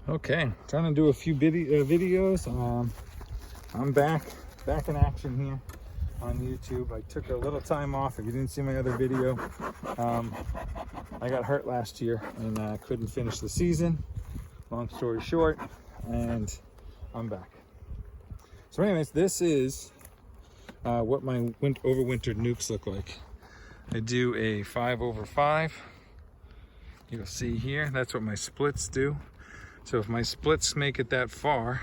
Okay, trying to do a few videos. I'm back in action here on YouTube. I took a little time off. If you didn't see my other video, I got hurt last year and couldn't finish the season. Long story short, and I'm back. So anyways, this is what my overwintered nucs look like. I do a 5/5. You'll see here, that's what my splits do. So if my splits make it that far,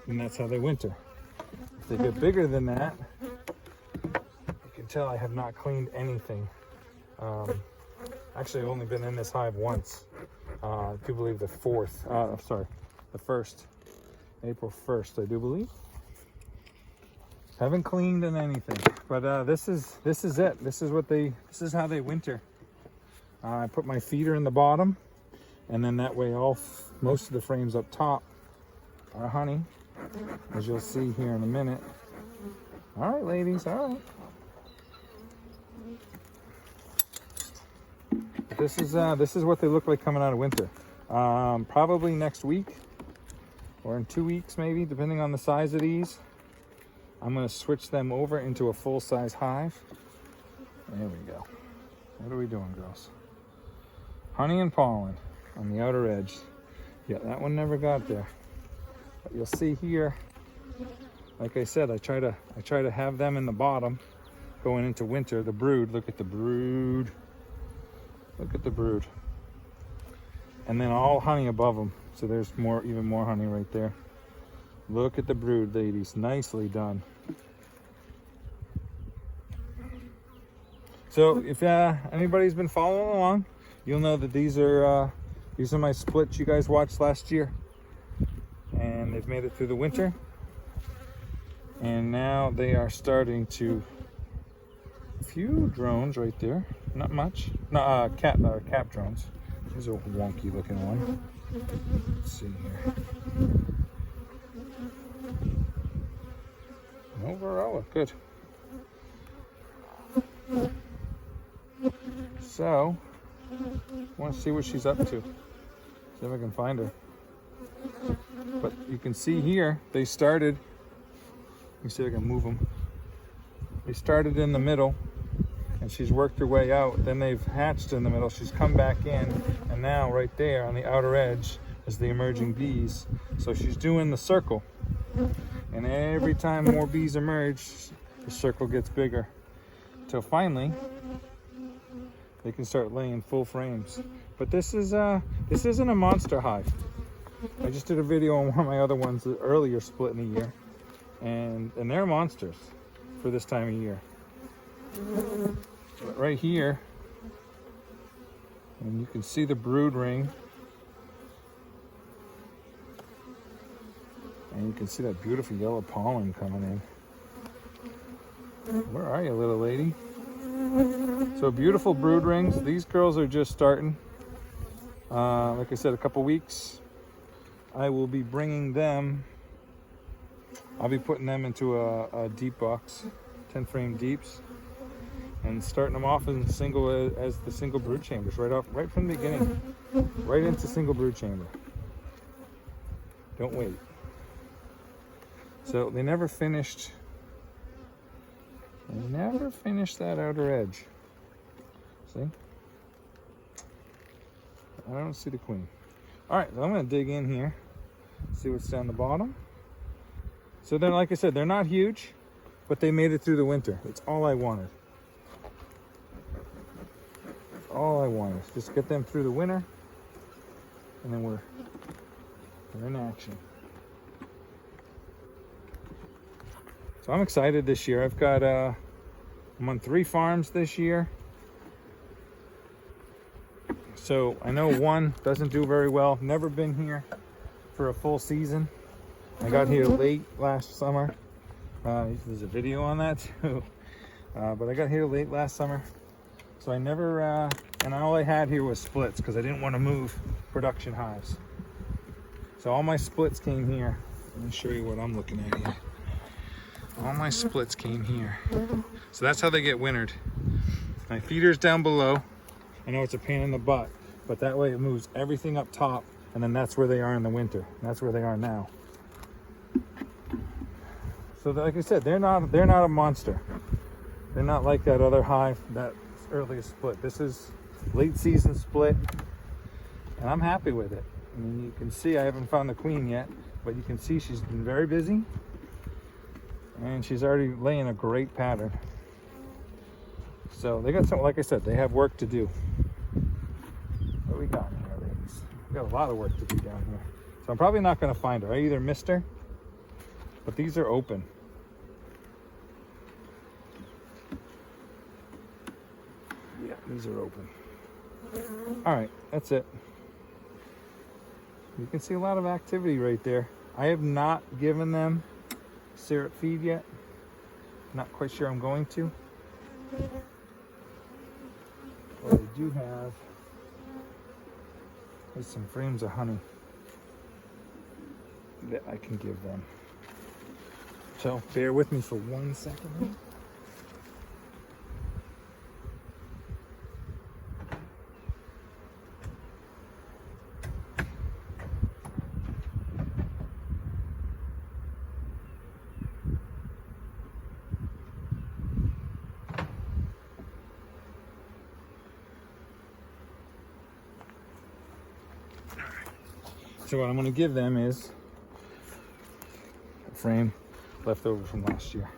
then that's how they winter. If they get bigger than that, you can tell I have not cleaned anything. Actually, I've only been in this hive once. If you believe the 1st, April 1st, I do believe. Haven't cleaned in anything, but this is it. This is how they winter. I put my feeder in the bottom, and then that way most of the frames up top are honey, as you'll see here in a minute. All right, ladies, all right. This is what they look like coming out of winter. Probably next week or in 2 weeks, maybe, depending on the size of these. I'm gonna switch them over into a full-size hive. There we go. What are we doing, girls? Honey and pollen on the outer edge. Yeah, that one never got there. But you'll see here, like I said, I try to have them in the bottom going into winter. The brood, look at the brood. Look at the brood. And then all honey above them. So there's even more honey right there. Look at the brood, ladies. Nicely done. So if anybody's been following along, you'll know that these are my splits you guys watched last year. And they've made it through the winter. And now they are starting to, a few drones right there. Not much. No, cap drones. Here's a wonky looking one. Let's see here. No varroa, good. So, I want to see what she's up to. See if I can find her. But you can see here, they started, let me see if I can move them. They started in the middle, and she's worked her way out. Then they've hatched in the middle. She's come back in, and now right there on the outer edge is the emerging bees. So she's doing the circle. And every time more bees emerge, the circle gets bigger. Till finally, they can start laying full frames. But this isn't a monster hive. I just did a video on one of my other ones earlier, split in a year. And they're monsters for this time of year. But right here, and you can see the brood ring. And you can see that beautiful yellow pollen coming in. Where are you, little lady? So beautiful brood rings. These girls are just starting. Like I said, a couple weeks. I will be bringing them. I'll be putting them into a deep box, 10 frame deeps, and starting them off as the single brood chambers right from the beginning, right into single brood chamber. Don't wait. So they never finished that outer edge. See? I don't see the queen. All right, so I'm gonna dig in here, see what's down the bottom. So then, like I said, they're not huge, but they made it through the winter. That's all I wanted. That's all I wanted. Just get them through the winter, and then we're in action. So I'm excited this year. I've got, I'm on 3 farms this year. So I know one doesn't do very well. Never been here for a full season. I got here late last summer. There's a video on that too. But I got here late last summer. So I never, and all I had here was splits because I didn't want to move production hives. So all my splits came here. Let me show you what I'm looking at here. All my splits came here. So that's how they get wintered. My feeder's down below. I know it's a pain in the butt, but that way it moves everything up top, and then that's where they are in the winter. And that's where they are now. So like I said, they're not a monster. They're not like that other hive, that earliest split. This is late season split, and I'm happy with it. I mean, you can see I haven't found the queen yet, but you can see she's been very busy, and she's already laying a great pattern. So they got some, like I said, they have work to do. What we got here, ladies? We got a lot of work to do down here. So I'm probably not going to find her. I either missed her, but these are open. Yeah, these are open. All right, that's it. You can see a lot of activity right there. I have not given them syrup feed yet. Not quite sure I'm going to. What I do have is some frames of honey that I can give them. So bear with me for 1 second. So what I'm going to give them is a frame left over from last year.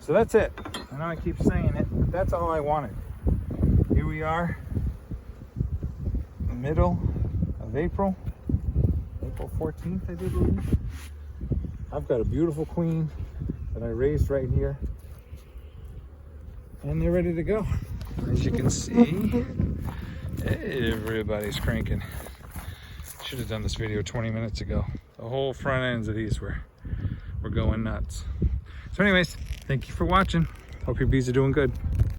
So that's it. I know I keep saying it, but that's all I wanted. Here we are, the middle of April 14th, I do believe. I've got a beautiful queen that I raised right here, and they're ready to go. As you can see, everybody's cranking. Should have done this video 20 minutes ago. The whole front ends of these were going nuts. So anyways, thank you for watching. Hope your bees are doing good.